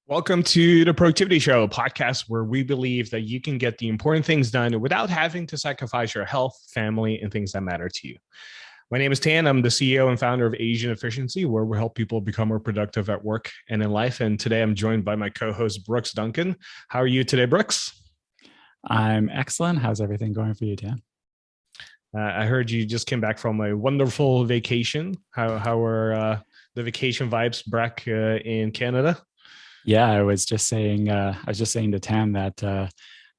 Welcome to the Productivity Show, a podcast where we believe that you can get the important things done without having to sacrifice your health, family, and things that matter to you. My name is Tan. I'm the CEO and founder of Asian Efficiency, where we help people become more productive at work and in life. And today I'm joined by my co-host, Brooks Duncan. How are you today, Brooks? I'm excellent. How's everything going for you, Tan? I heard you just came back from a wonderful vacation. How are the vacation vibes back in Canada? Yeah, I was just saying to Tam that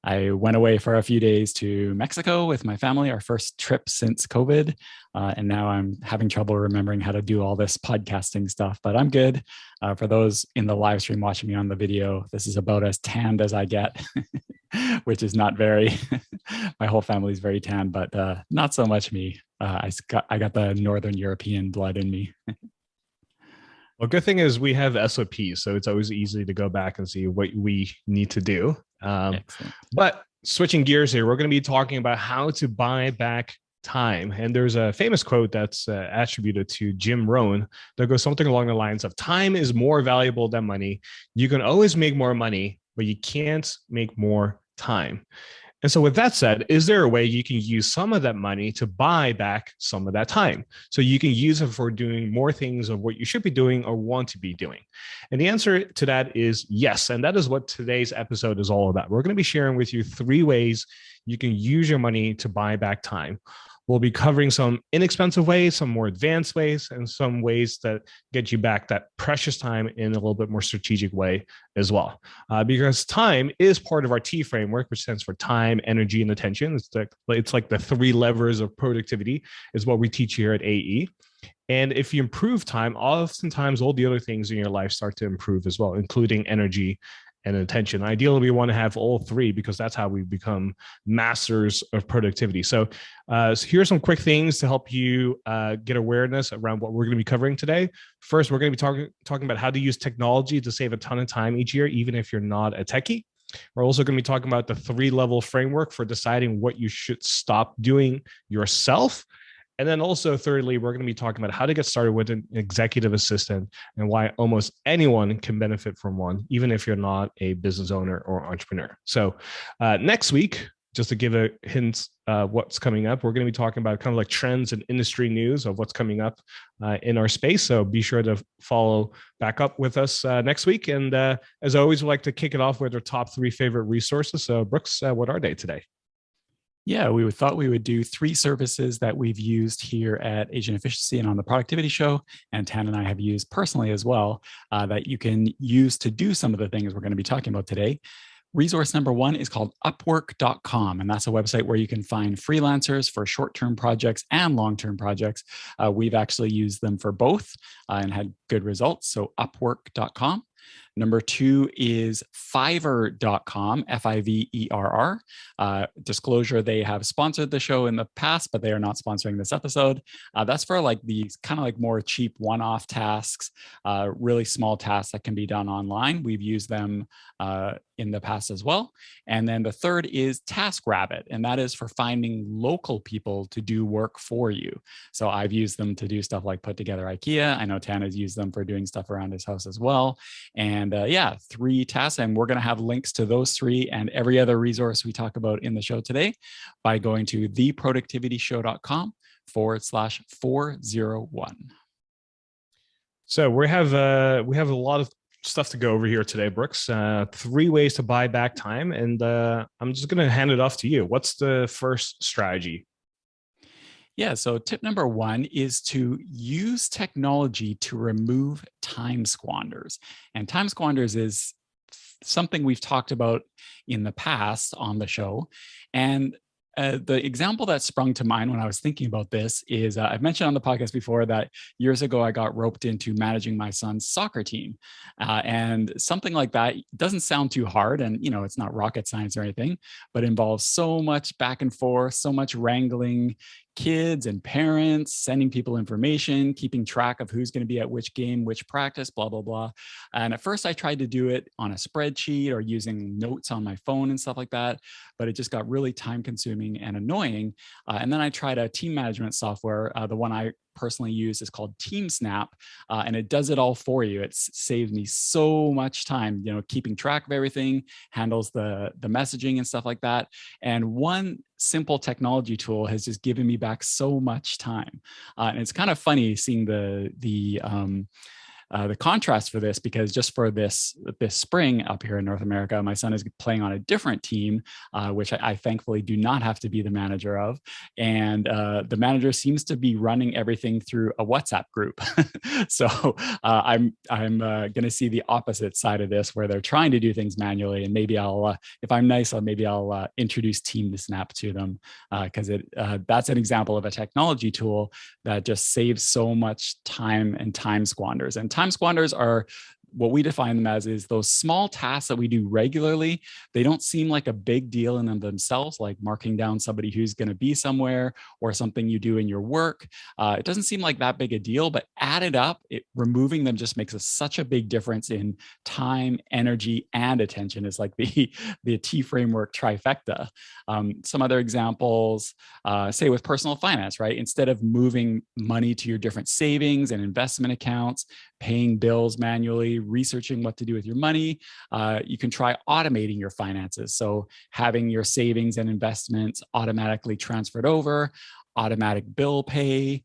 I went away for a few days to Mexico with my family, our first trip since COVID. And now I'm having trouble remembering how to do all this podcasting stuff, but I'm good. For those in the live stream watching me on the video, this is about as tanned as I get, which is not very, my whole family is very tan, but not so much me. I got the Northern European blood in me. Well, good thing is we have SOPs, so it's always easy to go back and see what we need to do. Excellent. But switching gears here, we're going to be talking about how to buy back time. And there's a famous quote that's attributed to Jim Rohn that goes something along the lines of time is more valuable than money. You can always make more money, but you can't make more time. And so with that said, is there a way you can use some of that money to buy back some of that time? So you can use it for doing more things of what you should be doing or want to be doing. And the answer to that is yes. And that is what today's episode is all about. We're going to be sharing with you 3 ways you can use your money to buy back time. We'll be covering some inexpensive ways, some more advanced ways, and some ways that get you back that precious time in a little bit more strategic way as well. Because time is part of our T framework, which stands for time, energy, and attention. It's like the 3 levers of productivity is what we teach here at AE. And if you improve time, oftentimes all the other things in your life start to improve as well, including energy and attention. Ideally, we want to have all 3 because that's how we become masters of productivity. So here's some quick things to help you get awareness around what we're going to be covering today. First, we're going to be talking about how to use technology to save a ton of time each year, even if you're not a techie. We're also going to be talking about the 3-level framework for deciding what you should stop doing yourself. And then also, thirdly, we're going to be talking about how to get started with an executive assistant and why almost anyone can benefit from one, even if you're not a business owner or entrepreneur. So next week, just to give a hint what's coming up, we're going to be talking about kind of like trends and industry news of what's coming up in our space. So be sure to follow back up with us next week. And as always, we like to kick it off with our top 3 favorite resources. So Brooks, what are they today? Yeah, we thought we would do 3 services that we've used here at Asian Efficiency and on the Productivity Show, and Tan and I have used personally as well, that you can use to do some of the things we're going to be talking about today. Resource number 1 is called Upwork.com, and that's a website where you can find freelancers for short-term projects and long-term projects. We've actually used them for both and had good results, so Upwork.com. Number 2 is Fiverr.com, Fiverr. Disclosure, they have sponsored the show in the past, but they are not sponsoring this episode. That's for like these kind of like more cheap one-off tasks, really small tasks that can be done online. We've used them in the past as well. And then the third is TaskRabbit, and that is for finding local people to do work for you. So I've used them to do stuff like put together IKEA. I know Tan has used them for doing stuff around his house as well. And 3 tasks, and we're going to have links to those 3 and every other resource we talk about in the show today by going to theproductivityshow.com/401. So we have a lot of stuff to go over here today, Brooks. 3 ways to buy back time, and I'm just going to hand it off to you. What's the first strategy? Yeah, so tip number 1 is to use technology to remove time squanders. And time squanders is something we've talked about in the past on the show. And the example that sprung to mind when I was thinking about this is I've mentioned on the podcast before that years ago I got roped into managing my son's soccer team. And something like that doesn't sound too hard. And, it's not rocket science or anything, but involves so much back and forth, so much wrangling, kids and parents, sending people information, keeping track of who's going to be at which game, which practice, blah, blah, blah. And at first I tried to do it on a spreadsheet or using notes on my phone and stuff like that, but it just got really time consuming and annoying. And then I tried a team management software, the one I personally use is called TeamSnap, and it does it all for you. It's saved me so much time, keeping track of everything, handles the messaging and stuff like that. And one simple technology tool has just given me back so much time. And it's kind of funny seeing the contrast for this, because just for this spring up here in North America, my son is playing on a different team, which I thankfully do not have to be the manager of. And the manager seems to be running everything through a WhatsApp group. So I'm going to see the opposite side of this, where they're trying to do things manually. And maybe if I'm nice, I'll introduce TeamSnap to them, because that's an example of a technology tool that just saves so much time and time squanders. And time squanders are what we define them as is those small tasks that we do regularly. They don't seem like a big deal in themselves, like marking down somebody who's going to be somewhere or something you do in your work. It doesn't seem like that big a deal, but added up, removing them just makes such a big difference in time, energy, and attention. It's like the T framework trifecta. Some other examples, say with personal finance, right? Instead of moving money to your different savings and investment accounts, paying bills manually, researching what to do with your money, you can try automating your finances. So having your savings and investments automatically transferred over, automatic bill pay,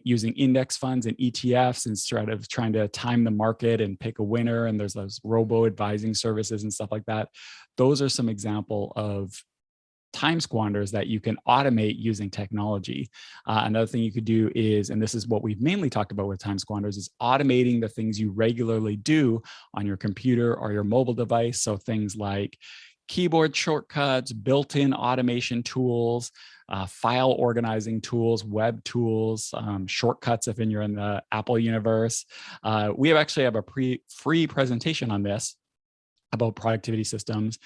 using index funds and ETFs instead of trying to time the market and pick a winner. And there's those robo advising services and stuff like that. Those are some example of time squanders that you can automate using technology. Another thing you could do is, and this is what we've mainly talked about with time squanders, is automating the things you regularly do on your computer or your mobile device. So things like keyboard shortcuts, built-in automation tools, file organizing tools, web tools, shortcuts if you're in the Apple universe. We actually have a free presentation on this about productivity systems.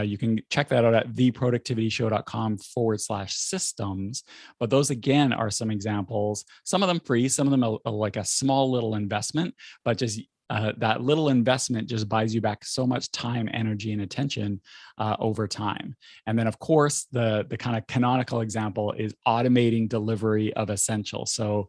You can check that out at theproductivityshow.com/systems. But those, again, are some examples, some of them free, some of them are like a small little investment, but just that little investment just buys you back so much time, energy, and attention over time. And then, of course, the kind of canonical example is automating delivery of essentials. So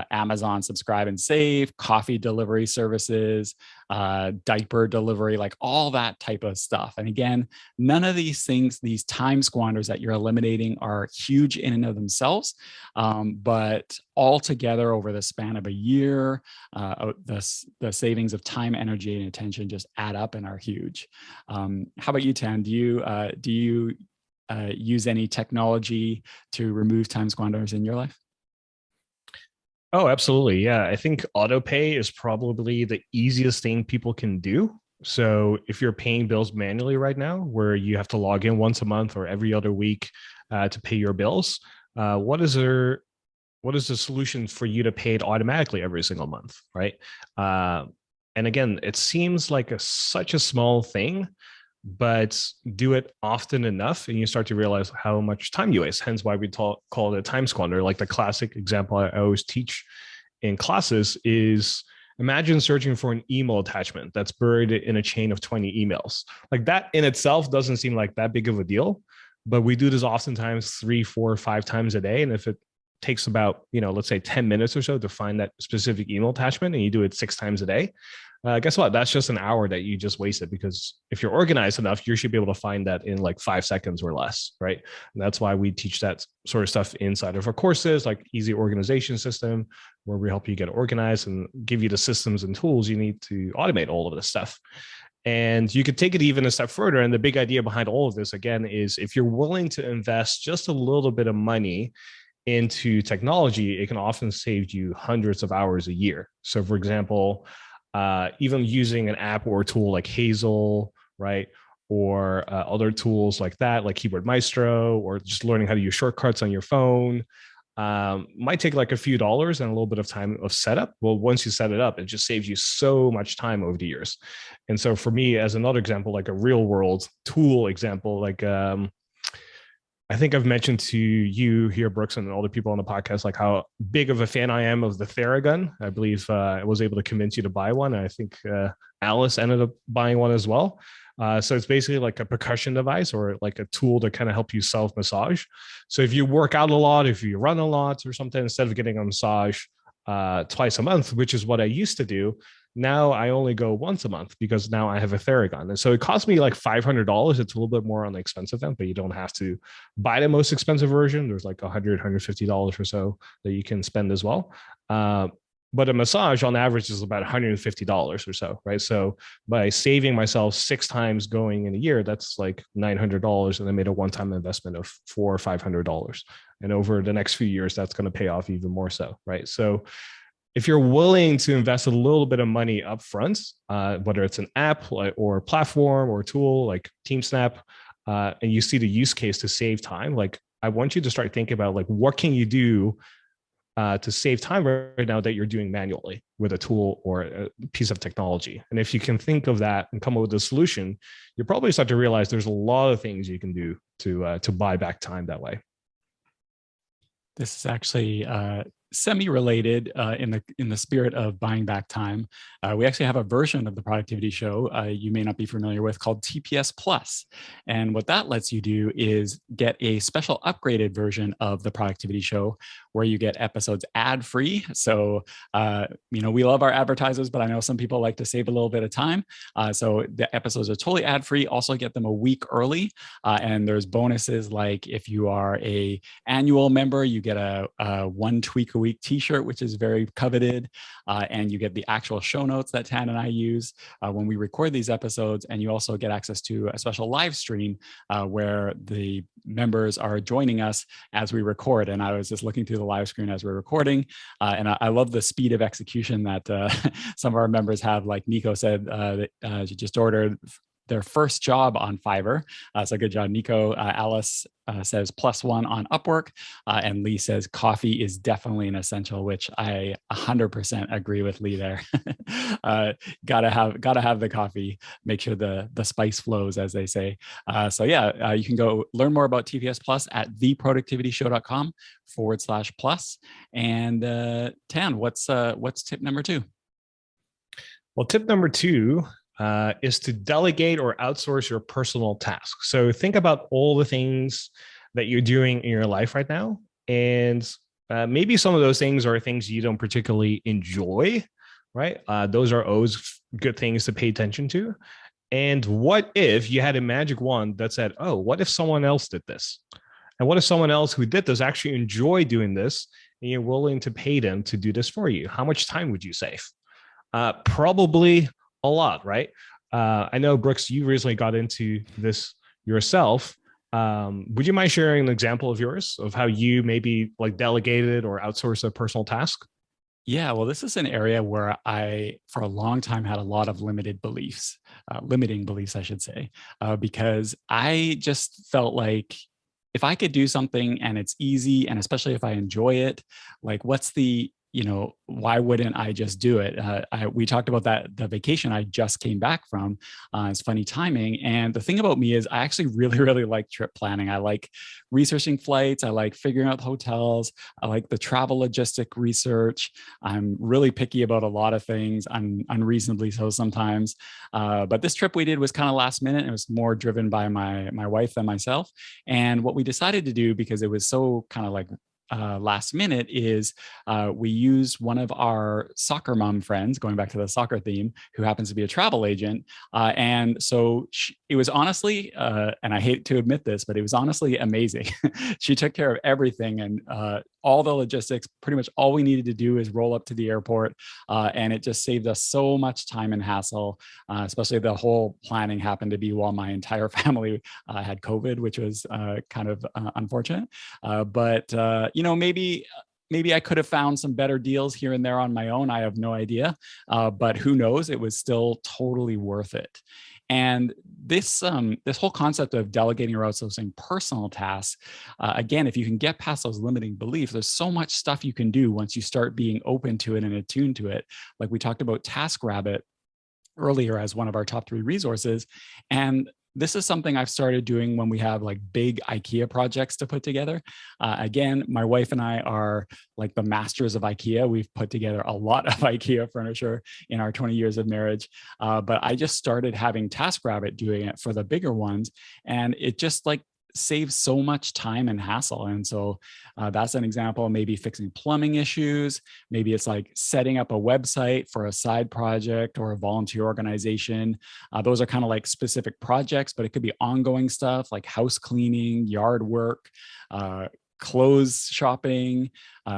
Amazon Subscribe and Save, coffee delivery services, diaper delivery, like all that type of stuff. And again, none of these things, these time squanders that you're eliminating, are huge in and of themselves, but all together over the span of a year, the savings of time, energy, and attention just add up and are huge. How about you, Tan? Do you use any technology to remove time squanders in your life? Oh, absolutely. Yeah. I think auto pay is probably the easiest thing people can do. So if you're paying bills manually right now, where you have to log in once a month or every other week to pay your bills, what is the solution for you to pay it automatically every single month, right? And again, it seems like such a small thing, but do it often enough and you start to realize how much time you waste. Hence why we call it a time squander. Like the classic example I always teach in classes is, imagine searching for an email attachment that's buried in a chain of 20 emails. Like that in itself doesn't seem like that big of a deal, but we do this oftentimes 3, 4, 5 times a day. And if it takes about, let's say 10 minutes or so to find that specific email attachment and you do it 6 times a day, guess what? That's just an hour that you just wasted, because if you're organized enough, you should be able to find that in like 5 seconds or less, right? And that's why we teach that sort of stuff inside of our courses, like easy organization system, where we help you get organized and give you the systems and tools you need to automate all of this stuff. And you could take it even a step further. And the big idea behind all of this, again, is if you're willing to invest just a little bit of money into technology, it can often save you hundreds of hours a year. So for example, even using an app or a tool like Hazel, right? Or other tools like that, like Keyboard Maestro, or just learning how to use shortcuts on your phone, might take like a few dollars and a little bit of time of setup. Well, once you set it up, it just saves you so much time over the years. And so for me, as another example, like a real world tool example, like I think I've mentioned to you here, Brooks, and all the people on the podcast, like how big of a fan I am of the Theragun. I believe I was able to convince you to buy one. I think Alice ended up buying one as well. So it's basically like a percussion device or like a tool to kind of help you self massage. So if you work out a lot, if you run a lot or something, instead of getting a massage twice a month, which is what I used to do, now I only go once a month because now I have a Theragun. And so it cost me like $500. It's a little bit more on the expensive end, but you don't have to buy the most expensive version. There's like $150 or so that you can spend as well. But a massage on average is about $150 or so, right? So by saving myself 6 times going in a year, that's like $900, and I made a one-time investment of $400 or $500. And over the next few years, that's going to pay off even more so, right? So if you're willing to invest a little bit of money up front, whether it's an app or a platform or a tool like TeamSnap, and you see the use case to save time, like I want you to start thinking about like what can you do to save time right now that you're doing manually with a tool or a piece of technology. And if you can think of that and come up with a solution, you'll probably start to realize there's a lot of things you can do to buy back time that way. This is actually semi-related in the spirit of buying back time. We actually have a version of the productivity show you may not be familiar with called TPS Plus. And what that lets you do is get a special upgraded version of the productivity show where you get episodes ad-free. So, we love our advertisers, but I know some people like to save a little bit of time. So the episodes are totally ad-free. Also get them a week early. And there's bonuses like if you are a annual member, you get a one tweak a week t-shirt, which is very coveted. And you get the actual show notes that Tan and I use when we record these episodes. And you also get access to a special live stream where the members are joining us as we record. And I was just looking through the live screen as we're recording. And I love the speed of execution that some of our members have. Like Nico said, that she just ordered their first job on Fiverr. So good job, Nico. Alice says +1 on Upwork. And Lee says coffee is definitely an essential, which I 100% agree with Lee there. Gotta have the coffee, make sure the spice flows, as they say. So yeah, you can go learn more about TPS Plus at theproductivityshow.com/plus. And Tan, what's tip number 2? Well, tip number 2 is to delegate or outsource your personal tasks. So think about all the things that you're doing in your life right now. And maybe some of those things are things you don't particularly enjoy, right? Those are always good things to pay attention to. And what if you had a magic wand that said, oh, what if someone else did this? And what if someone else who did this actually enjoy doing this and you're willing to pay them to do this for you? How much time would you save? Probably a lot, right? I know, Brooks, you recently got into this yourself. Would you mind sharing an example of yours of how you maybe like delegated or outsourced a personal task? Yeah, well, this is an area where I, for a long time, had a lot of limiting beliefs, I should say, because I just felt like if I could do something and it's easy, and especially if I enjoy it, like why wouldn't I just do it? We talked about the vacation I just came back from. It's funny timing. And the thing about me is I actually really, really like trip planning. I like researching flights. I like figuring out hotels. I like the travel logistic research. I'm really picky about a lot of things. I'm unreasonably so sometimes. But this trip we did was kind of last minute. It was more driven by my wife than myself. And what we decided to do, because it was so kind of like last minute, is we used one of our soccer mom friends, going back to the soccer theme, who happens to be a travel agent. And so it was honestly, and I hate to admit this, but it was honestly amazing. She took care of everything and all the logistics. Pretty much all we needed to do is roll up to the airport. And it just saved us so much time and hassle, especially the whole planning happened to be while my entire family had COVID, which was kind of unfortunate. But maybe I could have found some better deals here and there on my own. I have no idea, but who knows? It was still totally worth it. And this whole concept of delegating or outsourcing personal tasks, again, if you can get past those limiting beliefs, there's so much stuff you can do once you start being open to it and attuned to it. Like we talked about TaskRabbit. earlier as one of our top 3 resources. And this is something I've started doing when we have like big IKEA projects to put together. Again, my wife and I are like the masters of IKEA. We've put together a lot of IKEA furniture in our 20 years of marriage. But I just started having TaskRabbit doing it for the bigger ones. And it just like saves so much time and hassle. And so that's an example, maybe fixing plumbing issues. Maybe it's like setting up a website for a side project or a volunteer organization. Those are kind of like specific projects, but it could be ongoing stuff like house cleaning, yard work, clothes shopping.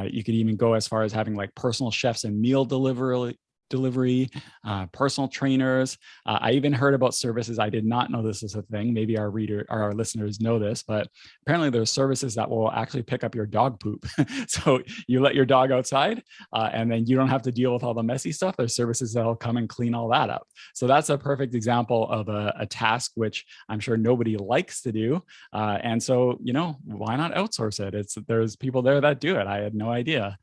You could even go as far as having like personal chefs and meal delivery, personal trainers. I even heard about services. I did not know this is a thing. Maybe our listeners know this, but apparently there's services that will actually pick up your dog poop. So you let your dog outside and then you don't have to deal with all the messy stuff. There's services that'll come and clean all that up. So that's a perfect example of a task, which I'm sure nobody likes to do. And so, why not outsource it? There's people there that do it. I had no idea.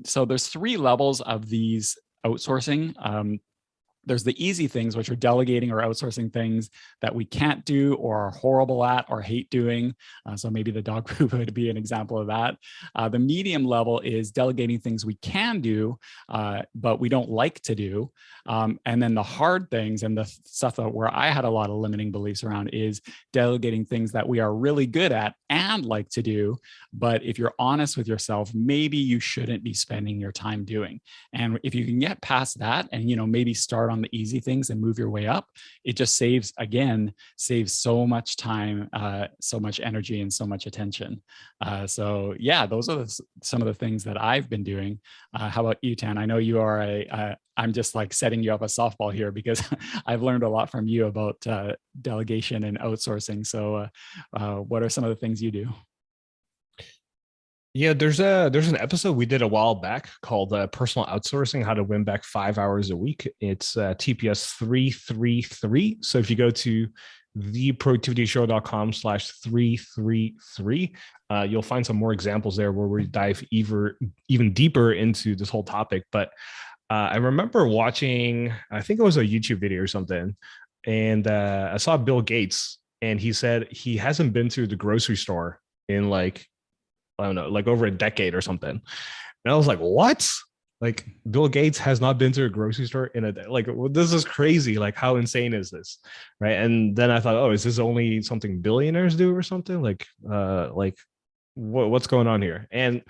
So there's 3 levels of these outsourcing. There's the easy things, which are delegating or outsourcing things that we can't do or are horrible at or hate doing. So maybe the dog poop would be an example of that. The medium level is delegating things we can do, but we don't like to do. And then the hard things and the stuff where I had a lot of limiting beliefs around is delegating things that we are really good at and like to do. But if you're honest with yourself, maybe you shouldn't be spending your time doing. And if you can get past that and, maybe start on the easy things and move your way up, it just saves so much time, so much energy, and so much attention. So yeah, those are some of the things that I've been doing. How about you, Tan? I know you are I'm just like setting you up a softball here because I've learned a lot from you about delegation and outsourcing. So what are some of the things you do? Yeah, there's an episode we did a while back called Personal Outsourcing: How to Win Back 5 Hours a Week. It's TPS333. So if you go to theproductivityshow.com/333, you'll find some more examples there where we dive even deeper into this whole topic. But I remember watching, I think it was a YouTube video or something, and I saw Bill Gates, and he said he hasn't been to the grocery store in like, I don't know, like over a decade or something. And I was like, what? Like Bill Gates has not been to a grocery store in a day. Like, well, this is crazy. Like, how insane is this? Right. And then I thought, oh, is this only something billionaires do or something? Like what's going on here? And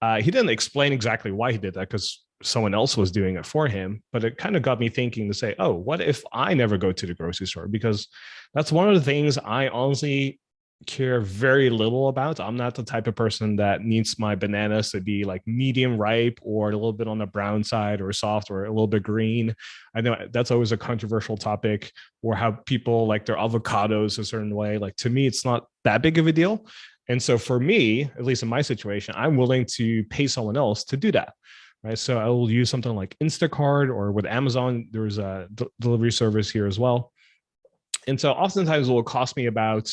he didn't explain exactly why he did that because someone else was doing it for him. But it kind of got me thinking to say, oh, what if I never go to the grocery store? Because that's one of the things I honestly care very little about. I'm not the type of person that needs my bananas to be like medium ripe or a little bit on the brown side or soft or a little bit green. I know that's always a controversial topic, or how people like their avocados a certain way. Like to me, it's not that big of a deal. And so for me, at least in my situation, I'm willing to pay someone else to do that. Right. So I will use something like Instacart, or with Amazon, there's a delivery service here as well. And so oftentimes it will cost me about,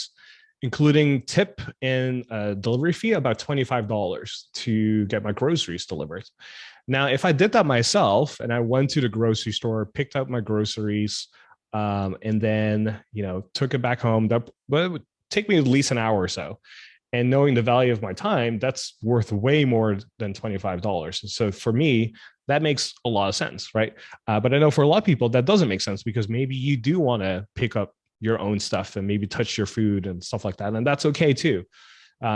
including tip and delivery fee, about $25 to get my groceries delivered. Now, if I did that myself and I went to the grocery store, picked up my groceries, and then, took it back home, that would take me at least an hour or so. And knowing the value of my time, that's worth way more than $25. So for me, that makes a lot of sense, right? But I know for a lot of people, that doesn't make sense because maybe you do want to pick up your own stuff and maybe touch your food and stuff like that. And that's okay too.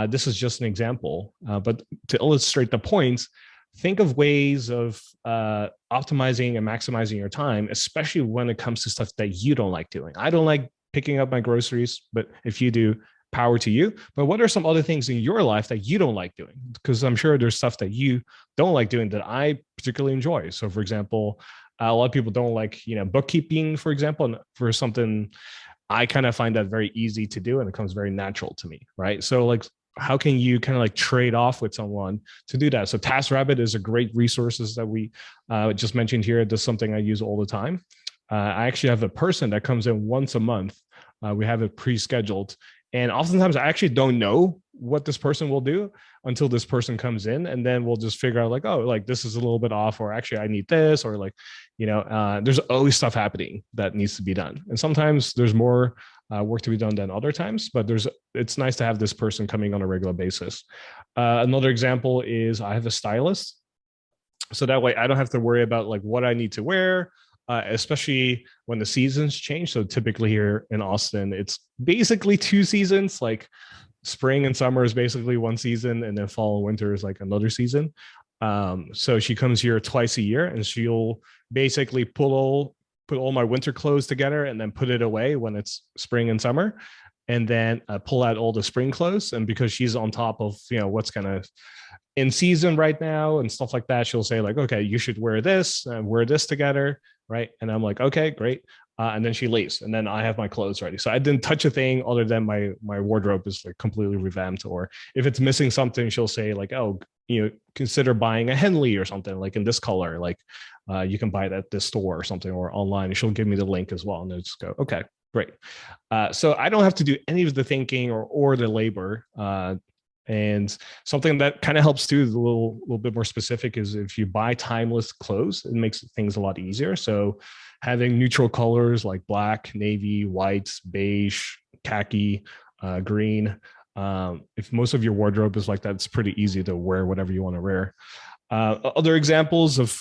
This is just an example. But to illustrate the points, think of ways of optimizing and maximizing your time, especially when it comes to stuff that you don't like doing. I don't like picking up my groceries, but if you do, power to you. But what are some other things in your life that you don't like doing? Because I'm sure there's stuff that you don't like doing that I particularly enjoy. So for example, a lot of people don't like, bookkeeping, for example, and for something, I kind of find that very easy to do and it comes very natural to me, right? So like, how can you kind of like trade off with someone to do that? So TaskRabbit is a great resources that we just mentioned here. That's something I use all the time. I actually have a person that comes in once a month. We have it pre-scheduled, And oftentimes I actually don't know what this person will do until this person comes in, and then we'll just figure out like, oh, like this is a little bit off, or actually I need this, or like, there's always stuff happening that needs to be done. And sometimes there's more work to be done than other times, but it's nice to have this person coming on a regular basis. Another example is I have a stylist. So that way I don't have to worry about like what I need to wear, especially when the seasons change. So typically here in Austin, it's basically two seasons. Like spring and summer is basically one season, and then fall and winter is like another season. So she comes here twice a year, and she'll basically put all my winter clothes together and then put it away when it's spring and summer, and then pull out all the spring clothes. And because she's on top of what's kind of in season right now and stuff like that, she'll say like, okay, you should wear this and wear this together, right? And I'm like, okay, great. And then she leaves, and then I have my clothes ready. So I didn't touch a thing other than my wardrobe is like completely revamped. Or if it's missing something, she'll say like, oh, consider buying a Henley or something like in this color. Like you can buy it at this store or something, or online. And she'll give me the link as well, and then just go, okay, great. So I don't have to do any of the thinking or the labor. And something that kind of helps too, a little bit more specific, is if you buy timeless clothes, it makes things a lot easier. So having neutral colors like black, navy, white, beige, khaki, green. If most of your wardrobe is like that, it's pretty easy to wear whatever you want to wear. Other examples of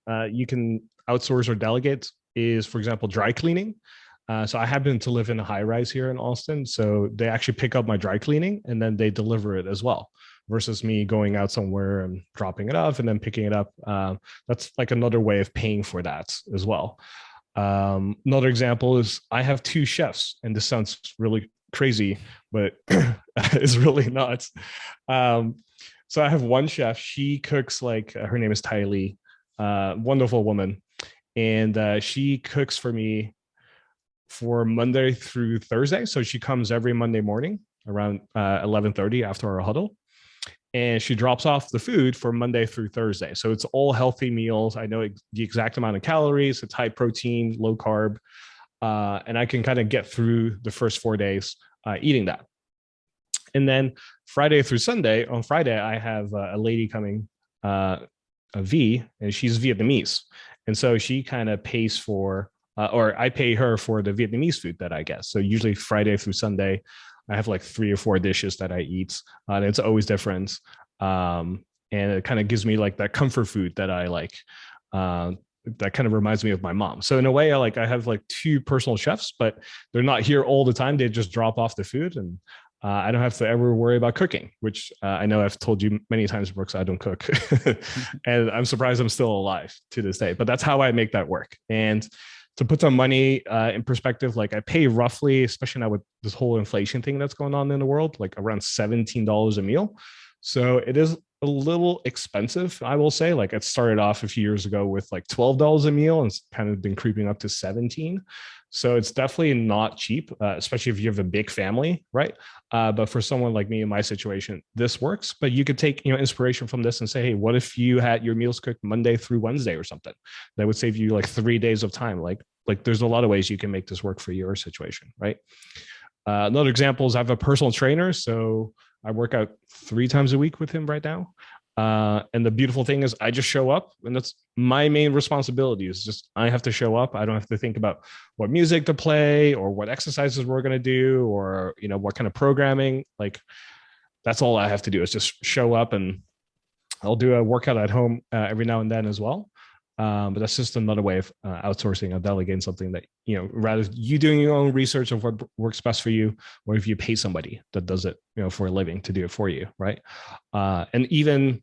you can outsource or delegate is, for example, dry cleaning. So I happen to live in a high rise here in Austin. So they actually pick up my dry cleaning and then they deliver it as well, versus me going out somewhere and dropping it off and then picking it up. That's like another way of paying for that as well. Another example is I have two chefs, and this sounds really crazy, but it's really not. So I have one chef. She cooks like, her name is Tylee, wonderful woman. And she cooks for me for Monday through Thursday. So she comes every Monday morning around 11:30 after our huddle, and she drops off the food for Monday through Thursday. So it's all healthy meals. I know the exact amount of calories. It's high protein, low carb, and I can kind of get through the first 4 days eating that. And then Friday through Sunday, on Friday, I have a lady coming, a V, and she's Vietnamese. And so she kind of pays for, or I pay her for the Vietnamese food that I get. So usually Friday through Sunday, I have like 3 or 4 dishes that I eat, and it's always different. And it kind of gives me like that comfort food that I like. That kind of reminds me of my mom. So in a way, I have like 2 personal chefs, but they're not here all the time. They just drop off the food, and I don't have to ever worry about cooking, which I know I've told you many times, Brooks, I don't cook. And I'm surprised I'm still alive to this day, but that's how I make that work. And to put some money in perspective, like I pay roughly, especially now with this whole inflation thing that's going on in the world, like around $17 a meal. So it is a little expensive, I will say. Like it started off a few years ago with like $12 a meal, and it's kind of been creeping up to 17. So it's definitely not cheap, especially if you have a big family, right? But for someone like me in my situation, this works. But you could take inspiration from this and say, hey, what if you had your meals cooked Monday through Wednesday or something? That would save you like 3 days of time. Like there's a lot of ways you can make this work for your situation, right? Another example is I have a personal trainer. So I work out 3 times a week with him right now. And the beautiful thing is I just show up, and that's my main responsibility, is just I have to show up. I don't have to think about what music to play or what exercises we're going to do, or what kind of programming. Like that's all I have to do, is just show up, and I'll do a workout at home every now and then as well. But that's just another way of outsourcing or delegating something that, rather you doing your own research of what works best for you, or if you pay somebody that does it, for a living to do it for you, right? And even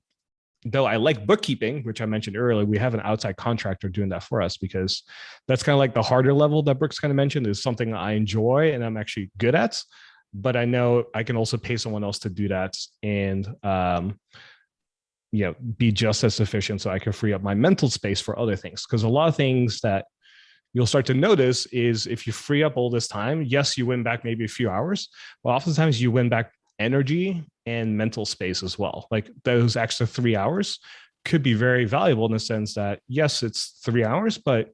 though I like bookkeeping, which I mentioned earlier, we have an outside contractor doing that for us, because that's kind of like the harder level that Brooks kind of mentioned, is something I enjoy and I'm actually good at. But I know I can also pay someone else to do that, and be just as efficient, so I can free up my mental space for other things. Because a lot of things that you'll start to notice is if you free up all this time, yes, you win back maybe a few hours, but oftentimes you win back energy and mental space as well. Like those extra 3 hours could be very valuable in the sense that, yes, it's 3 hours, but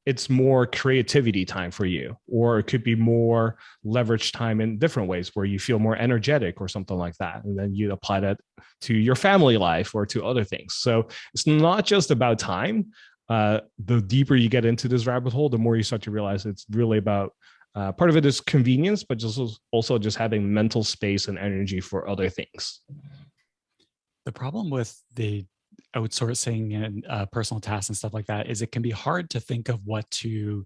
it's more creativity time for you, or it could be more leverage time in different ways where you feel more energetic or something like that. And then you apply that to your family life or to other things. So it's not just about time. The deeper you get into this rabbit hole, the more you start to realize it's really about part of it is convenience, but just also just having mental space and energy for other things. The problem with the outsourcing and personal tasks and stuff like that is it can be hard to think of what to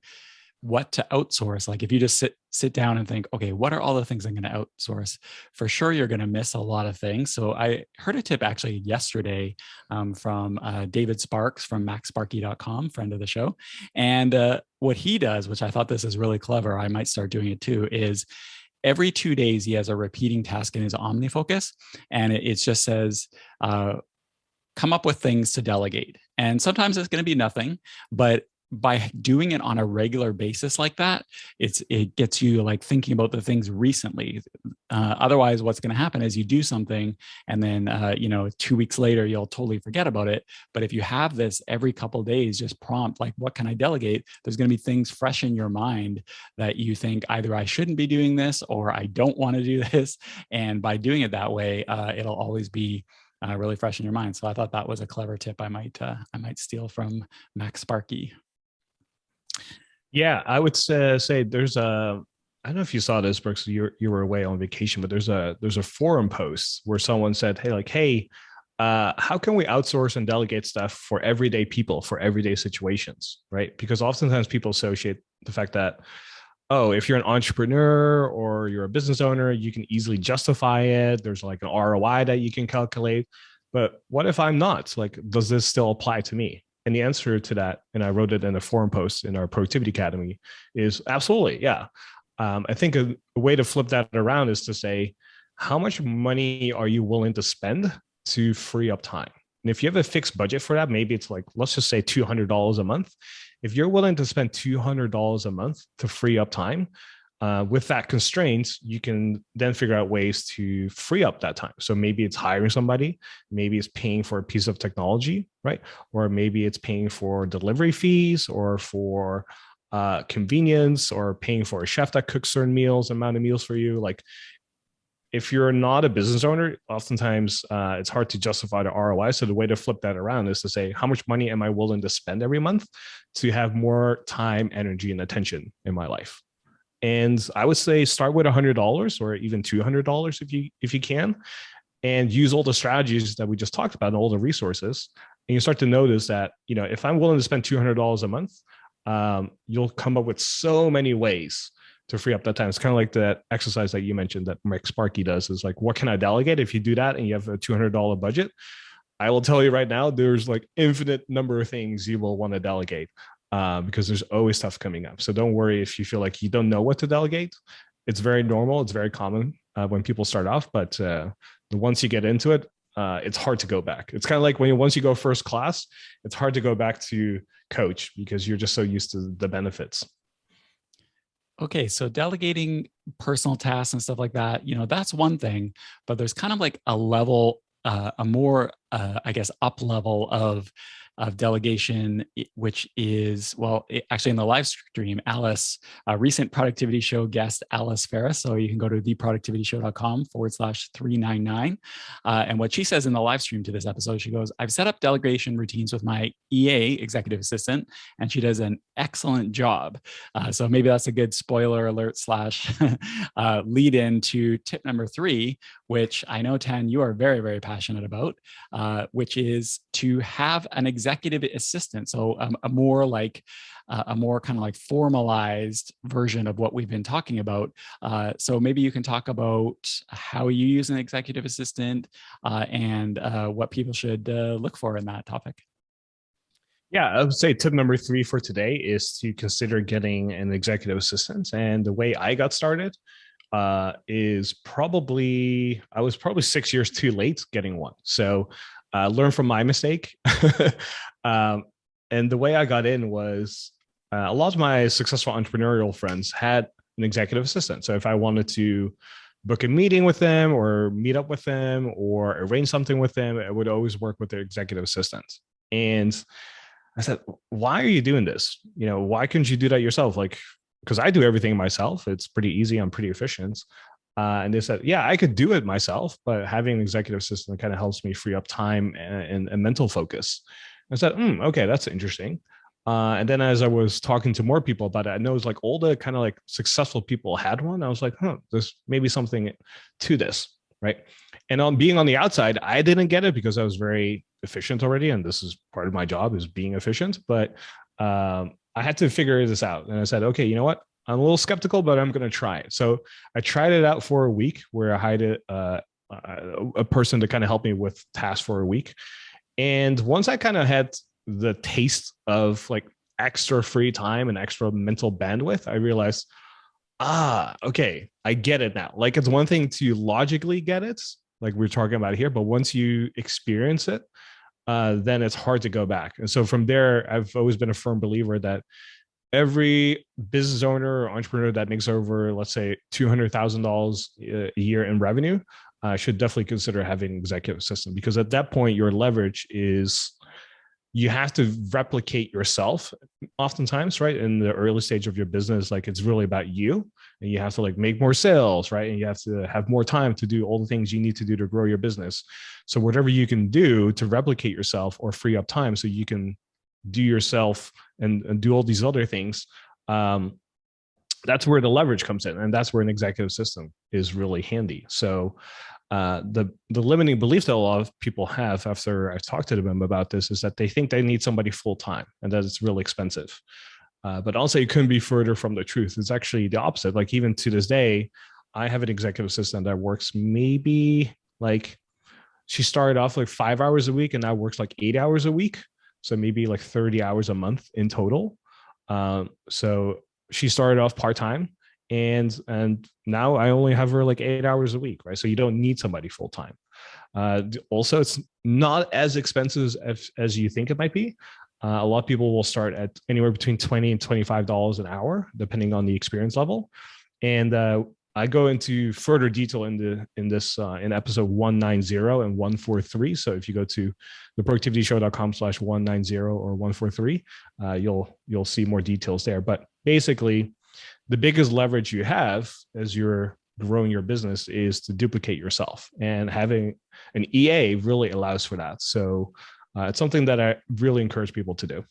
outsource. Like if you just sit down and think, okay, what are all the things I'm going to outsource? For sure, you're going to miss a lot of things. So I heard a tip actually yesterday from David Sparks from MacSparky.com, friend of the show. And what he does, which I thought this is really clever, I might start doing it too, is every 2 days he has a repeating task in his OmniFocus. And it just says, come up with things to delegate. And sometimes it's going to be nothing, but by doing it on a regular basis like that, it gets you like thinking about the things recently. Otherwise, what's going to happen is you do something and then 2 weeks later you'll totally forget about it. But if you have this every couple of days, just prompt like, what can I delegate? There's going to be things fresh in your mind that you think either I shouldn't be doing this or I don't want to do this. And by doing it that way, it'll always be really fresh in your mind. So I thought that was a clever tip. I might steal from Max Sparky. Yeah, I would say there's a. I don't know if you saw this, Brooks. You were away on vacation, but there's a forum post where someone said, hey, how can we outsource and delegate stuff for everyday people for everyday situations, right? Because oftentimes people associate the fact that, oh, if you're an entrepreneur or you're a business owner, you can easily justify it. There's like an ROI that you can calculate. But what if I'm not? Like, does this still apply to me? And the answer to that, and I wrote it in a forum post in our Productivity Academy, is absolutely, yeah. I think a way to flip that around is to say, how much money are you willing to spend to free up time? And if you have a fixed budget for that, maybe it's like, let's just say $200 a month. If you're willing to spend $200 a month to free up time, with that constraint, you can then figure out ways to free up that time. So maybe it's hiring somebody, maybe it's paying for a piece of technology, right? Or maybe it's paying for delivery fees or for convenience, or paying for a chef that cooks certain meals, amount of meals for you. Like if you're not a business owner, oftentimes it's hard to justify the ROI. So the way to flip that around is to say, how much money am I willing to spend every month to have more time, energy, and attention in my life? And I would say start with $100 or even $200 if you can, and use all the strategies that we just talked about and all the resources. And you start to notice that, if I'm willing to spend $200 a month, you'll come up with so many ways to free up that time. It's kind of like that exercise that you mentioned that Mike Sparky does, is like, what can I delegate? If you do that and you have a $200 budget, I will tell you right now, there's like infinite number of things you will want to delegate. Because there's always stuff coming up. So don't worry if you feel like you don't know what to delegate. It's very normal. It's very common when people start off, but once you get into it, it's hard to go back. It's kind of like once you go first class, it's hard to go back to coach because you're just so used to the benefits. Okay, so delegating personal tasks and stuff like that, that's one thing, but there's kind of like a level, a more, I guess, up level of delegation, which is, actually in the live stream, Alice, a recent productivity show guest, Alice Ferris. So you can go to theproductivityshow.com/399. And what she says in the live stream to this episode, she goes, I've set up delegation routines with my EA, executive assistant, and she does an excellent job. So maybe that's a good spoiler alert / lead in to tip number 3, which I know, Tan, you are very, very passionate about, which is to have an executive assistant. So a more kind of like formalized version of what we've been talking about. So maybe you can talk about how you use an executive assistant and what people should look for in that topic. Yeah, I would say tip number 3 for today is to consider getting an executive assistant. And the way I got started is I was probably 6 years too late getting one. So learn from my mistake. And the way I got in was a lot of my successful entrepreneurial friends had an executive assistant. So if I wanted to book a meeting with them or meet up with them or arrange something with them, I would always work with their executive assistant. And I said, why are you doing this? Why couldn't you do that yourself? Like, because I do everything myself. It's pretty easy. I'm pretty efficient. And they said, yeah, I could do it myself, but having an executive assistant kind of helps me free up time and mental focus. I said, okay, that's interesting. And then as I was talking to more people about it, I noticed like all the kind of like successful people had one. I was like, there's maybe something to this, right? And on being on the outside, I didn't get it because I was very efficient already, and this is part of my job is being efficient. But I had to figure this out, and I said, okay, you know what? I'm a little skeptical, but I'm going to try it. So I tried it out for a week, where I hired a person to kind of help me with tasks for a week. And once I kind of had the taste of like extra free time and extra mental bandwidth, I realized, okay, I get it now. Like it's one thing to logically get it, like we're talking about here, but once you experience it, then it's hard to go back. And so from there, I've always been a firm believer that every business owner or entrepreneur that makes over, let's say, $200,000 a year in revenue should definitely consider having an executive assistant, because at that point, your leverage is you have to replicate yourself oftentimes, right? In the early stage of your business, like it's really about you, and you have to like make more sales, right? And you have to have more time to do all the things you need to do to grow your business. So whatever you can do to replicate yourself or free up time so you can do yourself and do all these other things, that's where the leverage comes in, and that's where an executive assistant is really handy. So the limiting belief that a lot of people have after I've talked to them about this is that they think they need somebody full time and that it's really expensive. But also, you couldn't be further from the truth. It's actually the opposite. Like even to this day, I have an executive assistant that works maybe like she started off like 5 hours a week and now works like 8 hours a week. So maybe like 30 hours a month in total. So she started off part time, and now I only have her like 8 hours a week, right? So you don't need somebody full time. Also, it's not as expensive as you think it might be. A lot of people will start at anywhere between $20 and $25 an hour, depending on the experience level. And I go into further detail in episode 190 and 143. So if you go to theproductivityshow.com/190 or 143, you'll see more details there. But basically, the biggest leverage you have as you're growing your business is to duplicate yourself, and having an EA really allows for that. So it's something that I really encourage people to do.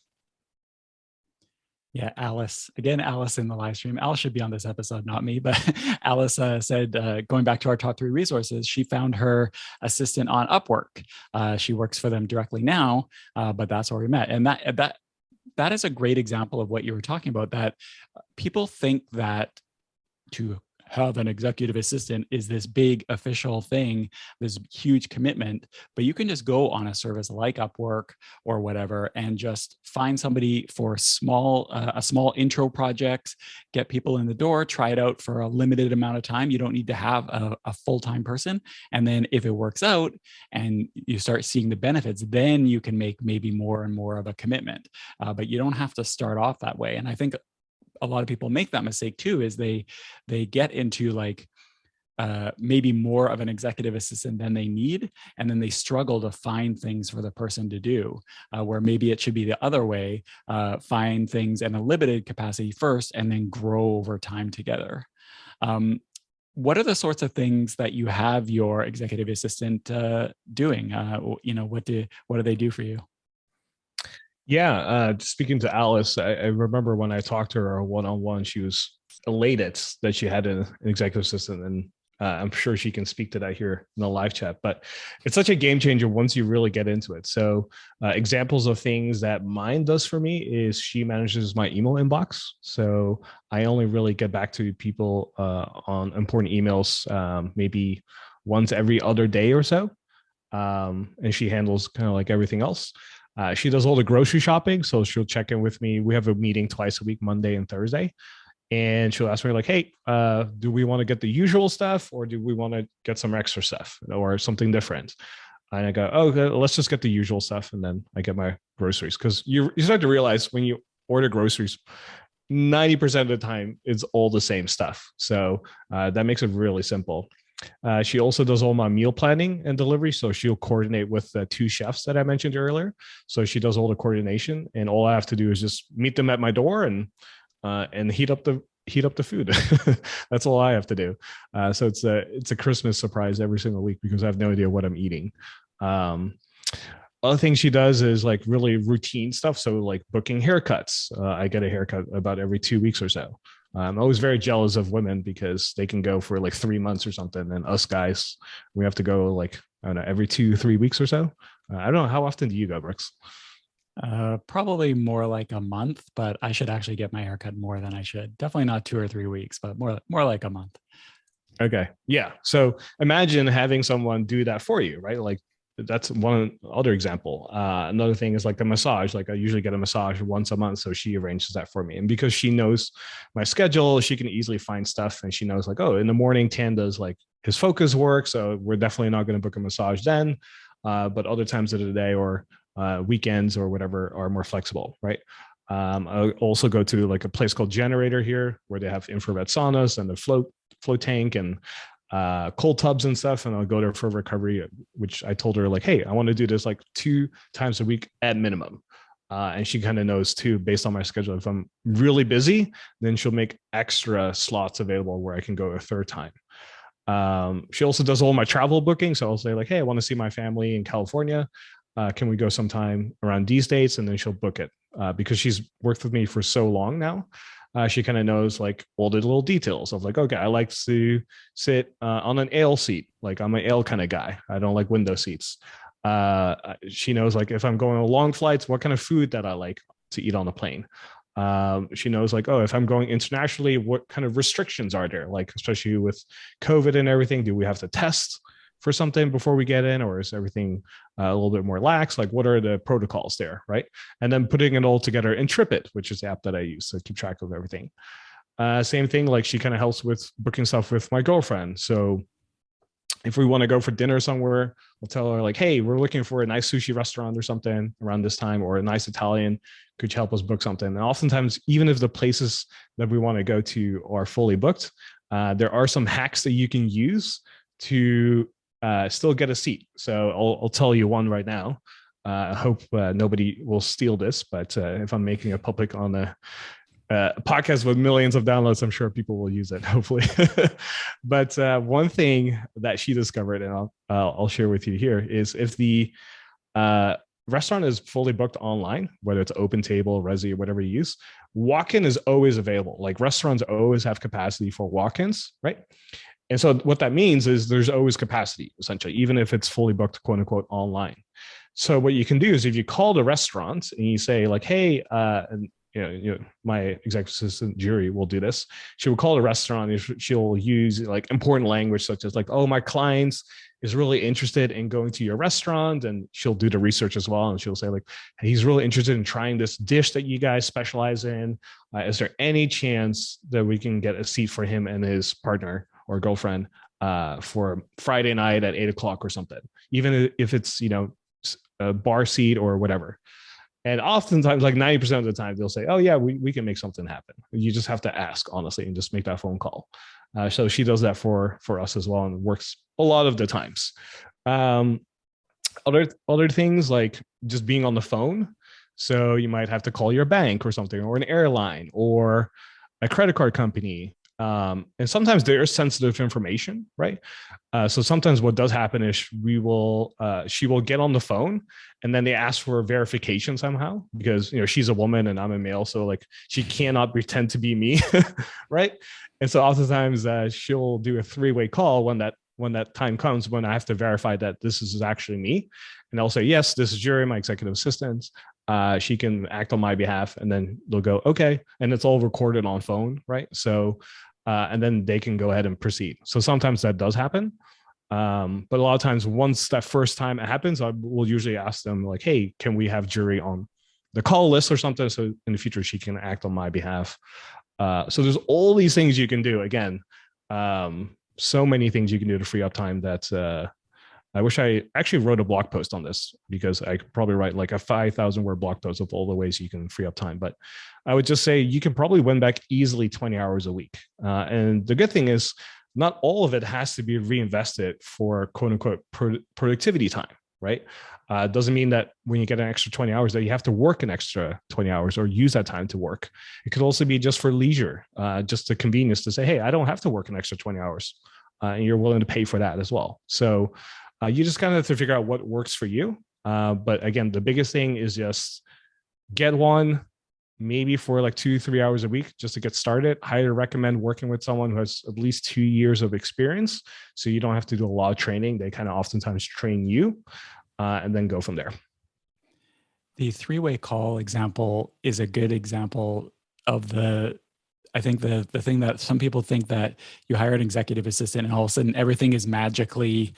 Yeah, Alice, again, Alice in the live stream. Alice should be on this episode, not me, but Alice said, going back to our top 3 resources, she found her assistant on Upwork. She works for them directly now, but that's where we met. And that is a great example of what you were talking about, that people think that to have an executive assistant is this big official thing, this huge commitment, but you can just go on a service like Upwork or whatever and just find somebody for a small intro project, get people in the door, try it out for a limited amount of time. You don't need to have a full-time person. And then if it works out and you start seeing the benefits, then you can make maybe more and more of a commitment. But you don't have to start off that way. And I think a lot of people make that mistake too, is they get into like maybe more of an executive assistant than they need, and then they struggle to find things for the person to do, where maybe it should be the other way, find things in a limited capacity first and then grow over time together. What are the sorts of things that you have your executive assistant doing? What do they do for you? Yeah, speaking to Alice, I remember when I talked to her one-on-one, she was elated that she had an executive assistant, and I'm sure she can speak to that here in the live chat. But it's such a game changer once you really get into it. So examples of things that mine does for me is she manages my email inbox. So I only really get back to people on important emails maybe once every other day or so. And she handles kind of like everything else. She does all the grocery shopping, so she'll check in with me. We have a meeting twice a week, Monday and Thursday, and she'll ask me like, "Hey, do we want to get the usual stuff, or do we want to get some extra stuff or something different?" And I go, "Oh, okay, let's just get the usual stuff," and then I get my groceries, because you start to realize when you order groceries, 90% of the time it's all the same stuff. So that makes it really simple. She also does all my meal planning and delivery. So she'll coordinate with the two chefs that I mentioned earlier. So she does all the coordination, and all I have to do is just meet them at my door and heat up the food. That's all I have to do. So it's a Christmas surprise every single week because I have no idea what I'm eating. Um, Other things she does is like really routine stuff. So like booking haircuts. I get a haircut about every 2 weeks or so. I'm always very jealous of women because they can go for like 3 months or something, and us guys, we have to go like I don't know every 2 3 weeks or so. I don't know how often do you go, Brooks? Probably more like a month, but I should actually get my haircut more than I should. Definitely not 2 or 3 weeks, but more like a month. Okay. Yeah. So imagine having someone do that for you, right? Like that's one other example. Another thing is like the massage. Like I usually get a massage once a month. So she arranges that for me. And because she knows my schedule, she can easily find stuff. And she knows like, oh, in the morning, Tan does like his focus work. So we're definitely not going to book a massage then. But other times of the day or weekends or whatever are more flexible, right? I also go to like a place called Generator here where they have infrared saunas and the float tank and cold tubs and stuff. And I'll go there for recovery, which I told her like, hey, I want to do this like 2 times a week at minimum. And she kind of knows too, based on my schedule, if I'm really busy, then she'll make extra slots available where I can go a third time. She also does all my travel booking. So I'll say like, hey, I want to see my family in California. Can we go sometime around these dates? And then she'll book it because she's worked with me for so long now. She kind of knows like all the little details of like, okay, I like to sit on an ale seat. Like I'm an ale kind of guy. I don't like window seats. She knows like if I'm going on long flights, what kind of food that I like to eat on a plane. She knows like, oh, if I'm going internationally, what kind of restrictions are there? Like, especially with COVID and everything, do we have to test for something before we get in, or is everything a little bit more lax? Like, what are the protocols there, right? And then putting it all together in Tripit, which is the app that I use to keep track of everything. Same thing, like she kind of helps with booking stuff with my girlfriend. So if we want to go for dinner somewhere, I'll tell her like, hey, we're looking for a nice sushi restaurant or something around this time, or a nice Italian. Could you help us book something? And oftentimes, even if the places that we want to go to are fully booked, there are some hacks that you can use to still get a seat. So I'll tell you one right now. I hope nobody will steal this, but if I'm making it public on a podcast with millions of downloads, I'm sure people will use it, hopefully. But one thing that she discovered, and I'll share with you here, is if the restaurant is fully booked online, whether it's Open Table, Resi, or whatever you use, walk-in is always available. Like restaurants always have capacity for walk-ins, right? And so what that means is there's always capacity, essentially, even if it's fully booked, quote unquote, online. So what you can do is if you call the restaurant and you say like, hey, and my executive assistant Jury will do this. She will call the restaurant and she'll use like important language such as like, oh, my clients is really interested in going to your restaurant, and she'll do the research as well. And she'll say like, hey, he's really interested in trying this dish that you guys specialize in. Is there any chance that we can get a seat for him and his partner or girlfriend for Friday night at 8 o'clock or something, even if it's, a bar seat or whatever. And oftentimes, like 90% of the time, they'll say, oh, yeah, we can make something happen. You just have to ask, honestly, and just make that phone call. So she does that for us as well, and it works a lot of the times. Other things like just being on the phone. So you might have to call your bank or something, or an airline or a credit card company. And sometimes there is sensitive information, right? So sometimes what does happen is she will get on the phone, and then they ask for verification somehow because she's a woman and I'm a male, so like she cannot pretend to be me, right? And so oftentimes she'll do a three-way call when that time comes when I have to verify that this is actually me, and I'll say yes, this is Jury, my executive assistant. She can act on my behalf, and then they'll go okay, and it's all recorded on phone, right? So and then they can go ahead and proceed. So sometimes that does happen. But a lot of times, once that first time it happens, I will usually ask them like, hey, can we have Jury on the call list or something? So in the future, she can act on my behalf. So there's all these things you can do. Again, so many things you can do to free up time that I wish I actually wrote a blog post on this, because I could probably write like a 5,000 word blog post of all the ways you can free up time. But I would just say you can probably win back easily 20 hours a week. And the good thing is not all of it has to be reinvested for quote unquote productivity time, right? Doesn't mean that when you get an extra 20 hours that you have to work an extra 20 hours or use that time to work. It could also be just for leisure, just the convenience to say, hey, I don't have to work an extra 20 hours. And you're willing to pay for that as well. So you just kind of have to figure out what works for you. But again, the biggest thing is just get one, maybe for like 2-3 hours a week just to get started. Highly recommend working with someone who has at least 2 years of experience. So you don't have to do a lot of training. They kind of oftentimes train you and then go from there. The three-way call example is a good example of I think the thing that some people think that you hire an executive assistant and all of a sudden everything's magically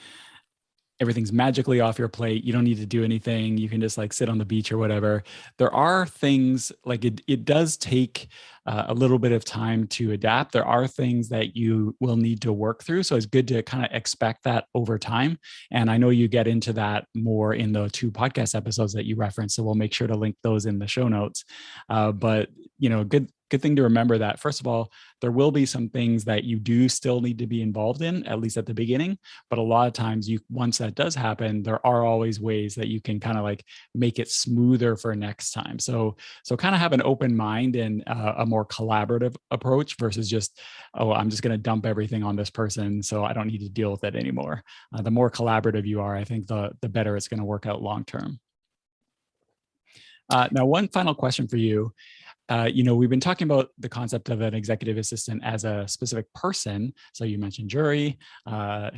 off your plate. You don't need to do anything. You can just like sit on the beach or whatever. There are things like it does take a little bit of time to adapt. There are things that you will need to work through. So it's good to kind of expect that over time. And I know you get into that more in the 2 podcast episodes that you referenced. So we'll make sure to link those in the show notes. But good thing to remember that, first of all, there will be some things that you do still need to be involved in, at least at the beginning. But a lot of times once that does happen, there are always ways that you can kind of like make it smoother for next time. So kind of have an open mind and a more collaborative approach versus just, oh, I'm just going to dump everything on this person, so I don't need to deal with it anymore. The more collaborative you are, I think the better it's going to work out long term. Now, one final question for you. We've been talking about the concept of an executive assistant as a specific person. So you mentioned Jury,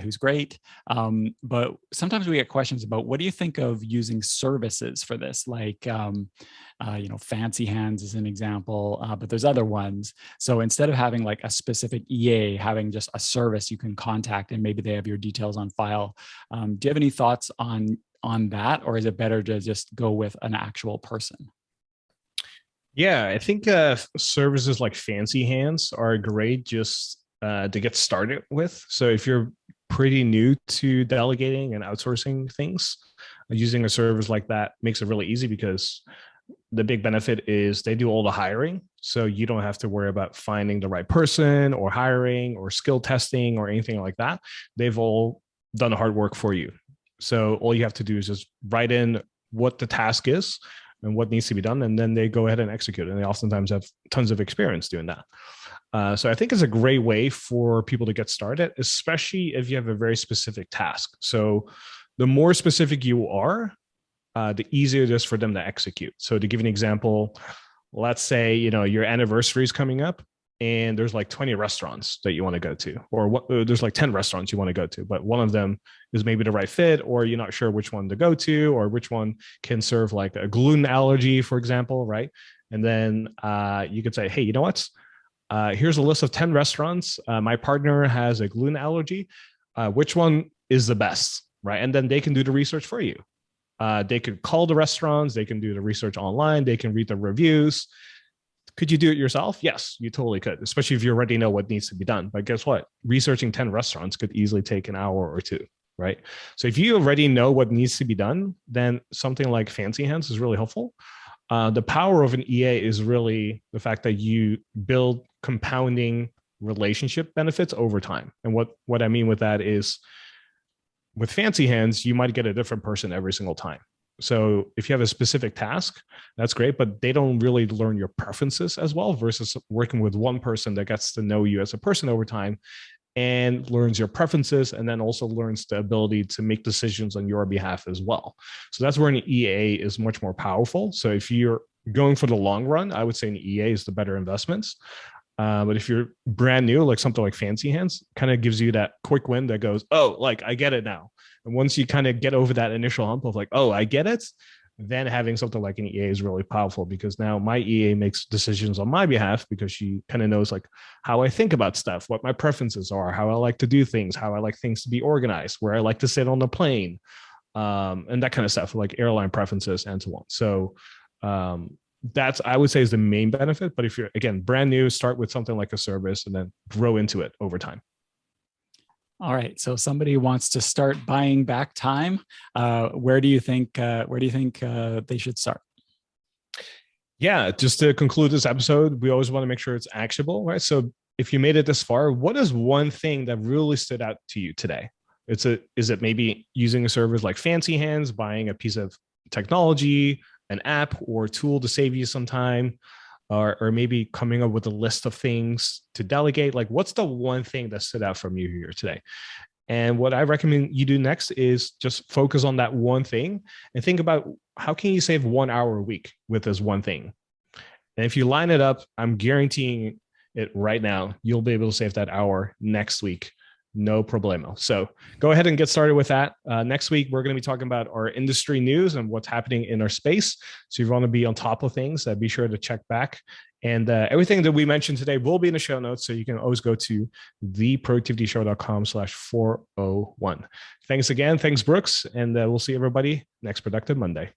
who's great. But sometimes we get questions about, what do you think of using services for this? Like, Fancy Hands is an example, but there's other ones. So instead of having like a specific EA, having just a service you can contact and maybe they have your details on file. Do you have any thoughts on that? Or is it better to just go with an actual person? Yeah, I think services like Fancy Hands are great just to get started with. So if you're pretty new to delegating and outsourcing things, using a service like that makes it really easy, because the big benefit is they do all the hiring. So you don't have to worry about finding the right person or hiring or skill testing or anything like that. They've all done the hard work for you. So all you have to do is just write in what the task is and what needs to be done, and then they go ahead and execute it. And they oftentimes have tons of experience doing that. So I think it's a great way for people to get started, especially if you have a very specific task. So the more specific you are, the easier it is for them to execute. So to give an example, let's say, your anniversary is coming up and there's like 20 restaurants that you want to go to, or there's like 10 restaurants you want to go to, but one of them is maybe the right fit, or you're not sure which one to go to, or which one can serve like a gluten allergy, for example, right? And then you could say, hey, you know what? Here's a list of 10 restaurants. My partner has a gluten allergy. Which one is the best, right? And then they can do the research for you. They could call the restaurants. They can do the research online. They can read the reviews. Could you do it yourself? Yes, you totally could, especially if you already know what needs to be done. But guess what? Researching 10 restaurants could easily take an hour or two, right? So if you already know what needs to be done, then something like Fancy Hands is really helpful. The power of an EA is really the fact that you build compounding relationship benefits over time. And what I mean with that is, with Fancy Hands, you might get a different person every single time. So if you have a specific task, that's great, but they don't really learn your preferences as well, versus working with one person that gets to know you as a person over time and learns your preferences, and then also learns the ability to make decisions on your behalf as well. So that's where an EA is much more powerful. So if you're going for the long run, I would say an EA is the better investments. But if you're brand new, like something like Fancy Hands kind of gives you that quick win that goes, oh, like I get it now. And once you kind of get over that initial hump of like, oh, I get it, then having something like an EA is really powerful, because now my EA makes decisions on my behalf, because she kind of knows like how I think about stuff, what my preferences are, how I like to do things, how I like things to be organized, where I like to sit on the plane, and that kind of stuff, like airline preferences and so on. So that's, I would say, is the main benefit. But if you're, again, brand new, start with something like a service and then grow into it over time. All right. So somebody wants to start buying back time. Where do you think they should start? Yeah, just to conclude this episode, we always want to make sure it's actionable, right? So if you made it this far, what is one thing that really stood out to you today? Is it maybe using a service like Fancy Hands, buying a piece of technology, an app or tool to save you some time, or maybe coming up with a list of things to delegate? Like, what's the one thing that stood out from you here today? And what I recommend you do next is just focus on that one thing and think about how can you save 1 hour a week with this one thing. And if you line it up, I'm guaranteeing it right now, you'll be able to save that hour next week. No problemo. So go ahead and get started with that. Next week, we're going to be talking about our industry news and what's happening in our space. So if you want to be on top of things, be sure to check back. And everything that we mentioned today will be in the show notes. So you can always go to theproductivityshow.com/401. Thanks again. Thanks, Brooks. And we'll see everybody next Productive Monday.